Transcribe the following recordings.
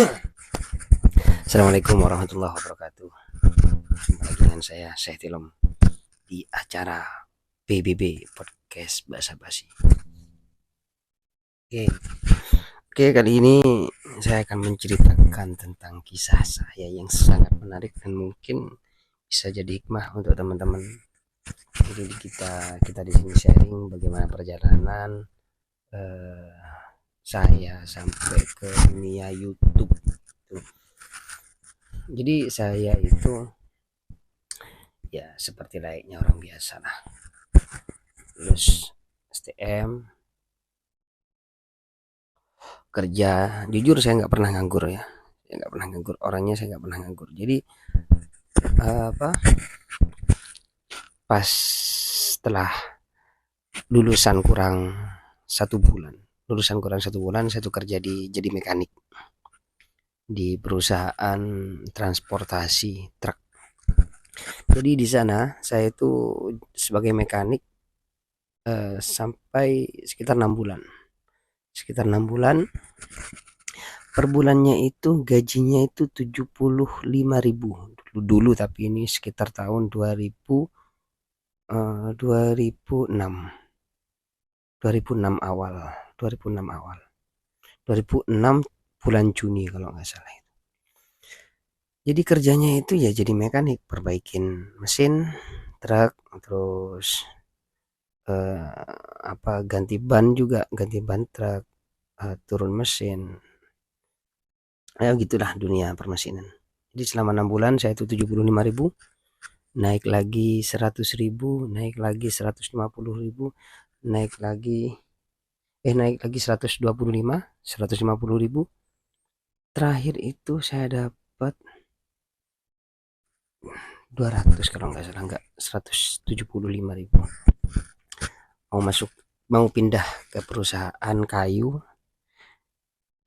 Assalamualaikum warahmatullahi wabarakatuh. Jumpa lagi dengan saya Syekh Tilom di acara PBB Podcast Bahasa Basi. Oke, kali ini saya akan menceritakan tentang kisah saya yang sangat menarik dan mungkin bisa jadi hikmah untuk teman-teman. Jadi kita di sini sharing bagaimana perjalanan saya sampai ke dunia YouTube. Jadi saya itu ya seperti layaknya orang biasa lah, lulus STM, kerja. Jujur saya nggak pernah nganggur ya, saya nggak pernah nganggur, orangnya saya nggak pernah nganggur. Jadi apa, pas setelah lulusan kurang satu bulan saya tuh kerja jadi mekanik di perusahaan transportasi truk. Jadi di sana saya itu sebagai mekanik sampai sekitar 6 bulan. Per bulannya itu gajinya itu 75.000 dulu, tapi ini sekitar tahun 2006 awal 2006 bulan Juni kalau nggak salah. Jadi kerjanya itu ya jadi mekanik, perbaikin mesin truk, terus ganti ban truk, turun mesin. Ya gitulah dunia permesinan. Jadi selama 6 bulan saya itu 75.000, naik lagi 100.000, naik lagi 150.000, naik lagi 150.000. Terakhir itu saya dapat 200 kalau nggak salah, nggak 175.000. Mau pindah ke perusahaan kayu.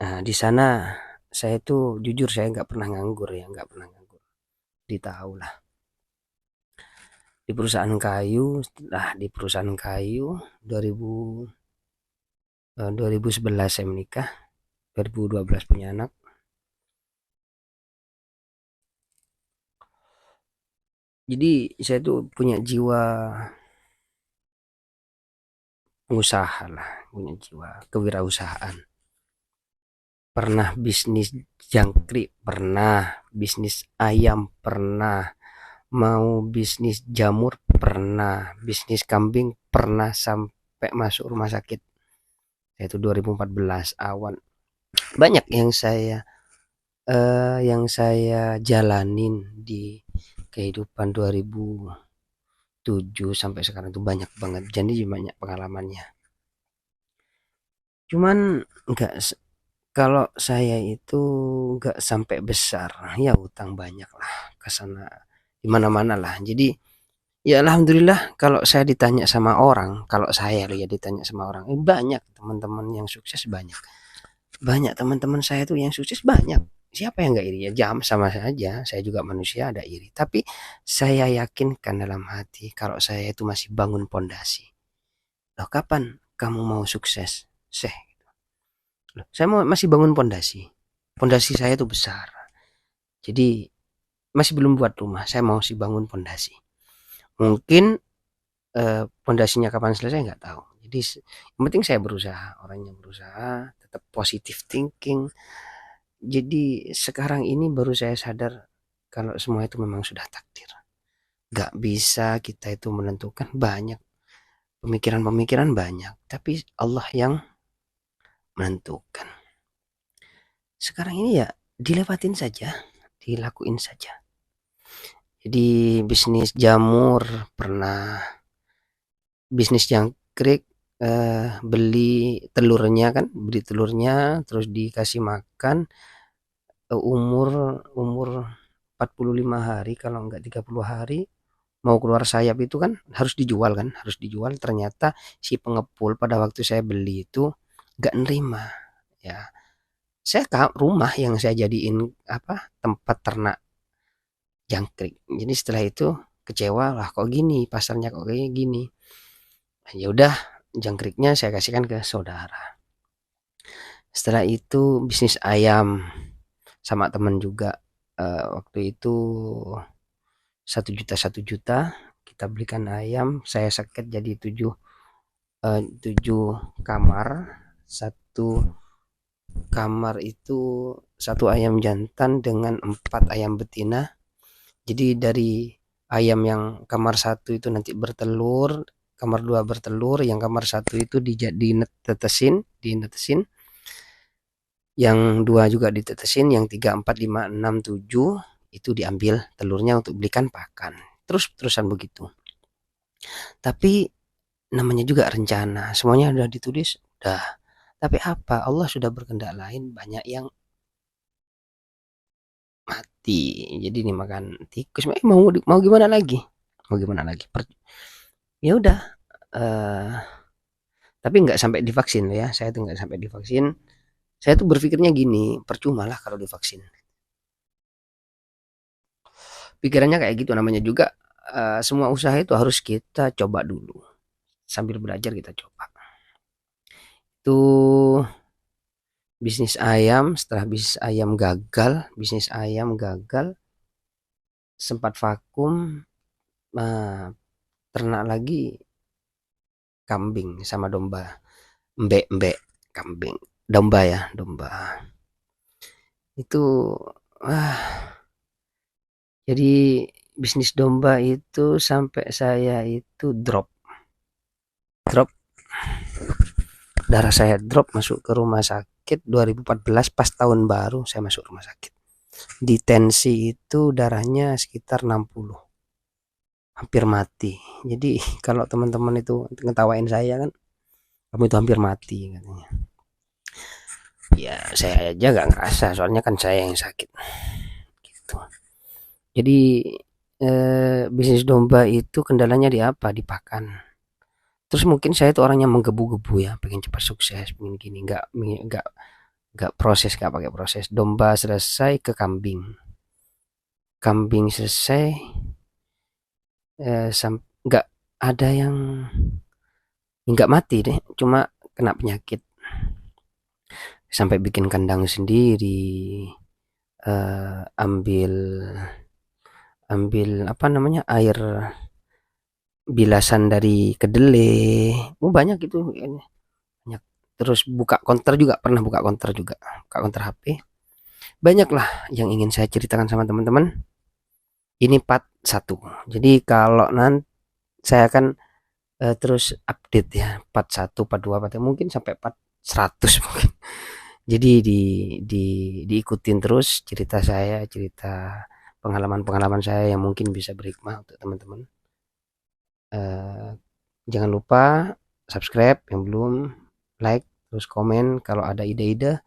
Nah, di sana saya tuh jujur saya nggak pernah nganggur ya, nggak pernah nganggur. Ditahu lah. Di perusahaan kayu 2011 saya menikah, 2012 punya anak. Jadi saya tuh punya jiwa pengusaha lah, punya jiwa kewirausahaan. Pernah bisnis jangkrik, pernah bisnis ayam, pernah mau bisnis jamur, pernah bisnis kambing, pernah sampai masuk rumah sakit. Itu 2014 awal. Banyak yang saya jalanin di kehidupan 2007 sampai sekarang, itu banyak banget. Jadi banyak pengalamannya. Cuman kalau saya itu nggak sampai besar, ya utang banyak lah ke sana, di mana-mana lah. Jadi ya alhamdulillah, kalau saya ditanya sama orang, banyak teman-teman yang sukses, banyak teman-teman saya tuh yang sukses banyak. Siapa yang nggak iri ya? Jam sama saja, saya juga manusia, ada iri. Tapi saya yakinkan dalam hati kalau saya itu masih bangun pondasi. Loh, kapan kamu mau sukses? Loh, saya masih bangun pondasi. Pondasi saya itu besar. Jadi masih belum buat rumah, saya mau sih bangun pondasi. Mungkin pondasinya kapan selesai nggak tahu. Jadi yang penting saya berusaha, orangnya berusaha, tetap positive thinking. Jadi sekarang ini baru saya sadar kalau semua itu memang sudah takdir. Gak bisa kita itu menentukan, banyak pemikiran-pemikiran banyak, tapi Allah yang menentukan. Sekarang ini ya dilewatin saja, dilakuin saja. Jadi bisnis jamur pernah, bisnis jangkrik, beli telurnya terus dikasih makan, umur 45 hari kalau enggak 30 hari mau keluar sayap, itu kan harus dijual ternyata si pengepul pada waktu saya beli itu enggak nerima ya. Rumah yang saya jadiin tempat ternak jangkrik. Jadi setelah itu kecewa lah, kok gini pasarnya, kok kayak gini. Ya udah, jangkriknya saya kasihkan ke saudara. Setelah itu bisnis ayam. sama teman juga. Waktu itu 1 juta kita belikan ayam, saya seket jadi 7 kamar. Satu kamar itu 1 ayam jantan dengan 4 ayam betina. Jadi dari ayam yang kamar 1 itu nanti bertelur, kamar 2 bertelur, yang kamar 1 itu dinetesin, yang 2 juga ditetesin, yang 3, 4, 5, 6, 7 itu diambil telurnya untuk belikan pakan. Terus-terusan begitu. Tapi namanya juga rencana, semuanya udah ditulis, udah. Tapi apa? Allah sudah berkehendak lain, banyak yang mati. Jadi ini makan tikus. Mau gimana lagi? Mau gimana lagi? Ya udah. eh tapi nggak sampai divaksin ya. Saya tuh nggak sampai divaksin. Saya tuh berpikirnya gini, percuma lah kalau divaksin. Pikirannya kayak gitu, namanya juga semua usaha itu harus kita coba dulu. Sambil belajar kita coba. Itu bisnis ayam, setelah bisnis ayam gagal, sempat vakum, ternak lagi kambing sama domba. Mbek kambing. Domba ya, domba. Itu jadi bisnis domba itu sampai saya itu drop. Darah saya drop, masuk ke rumah sakit 2014 pas tahun baru saya masuk rumah sakit. Di tensi itu darahnya sekitar 60. Hampir mati. Jadi kalau teman-teman itu ngetawain saya kan, kamu itu hampir mati katanya. Ya saya aja gak ngerasa, soalnya kan saya yang sakit. Gitu. Jadi bisnis domba itu kendalanya di apa? Di pakan. Terus mungkin saya itu orangnya menggebu-gebu ya, pengen cepat sukses, pengen gini, nggak pakai proses. Domba selesai ke kambing selesai, nggak ada yang nggak mati deh, cuma kena penyakit. Sampai bikin kandang sendiri, ambil apa namanya, air bilasan dari kedelai. Banyak itu, banyak. Terus buka konter juga, pernah buka konter juga, buka konter HP. Banyak lah yang ingin saya ceritakan sama teman-teman. Ini part 1. Jadi kalau nanti saya akan terus update ya, part 1, part 2, part 3, mungkin sampai part 100 mungkin. Jadi diikutin terus cerita saya, cerita pengalaman-pengalaman saya yang mungkin bisa berhikmah untuk teman-teman. Jangan lupa subscribe yang belum, like, terus komen kalau ada ide-ide.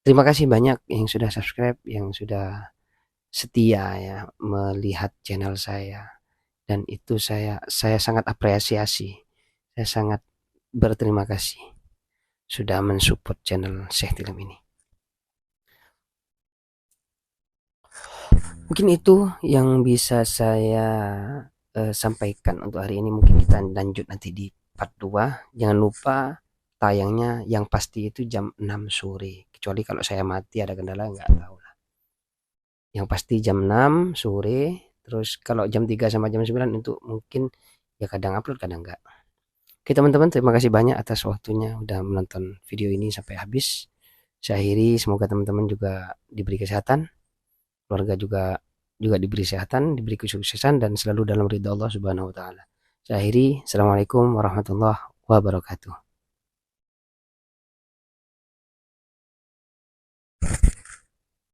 Terima kasih banyak yang sudah subscribe, yang sudah setia ya melihat channel saya, dan itu saya sangat apresiasi. Saya sangat berterima kasih sudah mensupport channel Syekh Tilem ini. Mungkin itu yang bisa saya sampaikan untuk hari ini. Mungkin kita lanjut nanti di part 2. Jangan lupa tayangnya yang pasti itu jam 6 sore. Kecuali kalau saya mati ada kendala, nggak tahu lah. Yang pasti jam 6 sore. Terus kalau jam 3 sama jam 9 itu mungkin ya kadang upload kadang enggak. Oke teman-teman, terima kasih banyak atas waktunya udah menonton video ini sampai habis. Saya akhiri, semoga teman-teman juga diberi kesehatan, keluarga juga diberi kesehatan, diberi kesuksesan, dan selalu dalam ridha Allah Subhanahu wa taala. Saya akhiri, assalamualaikum warahmatullahi wabarakatuh.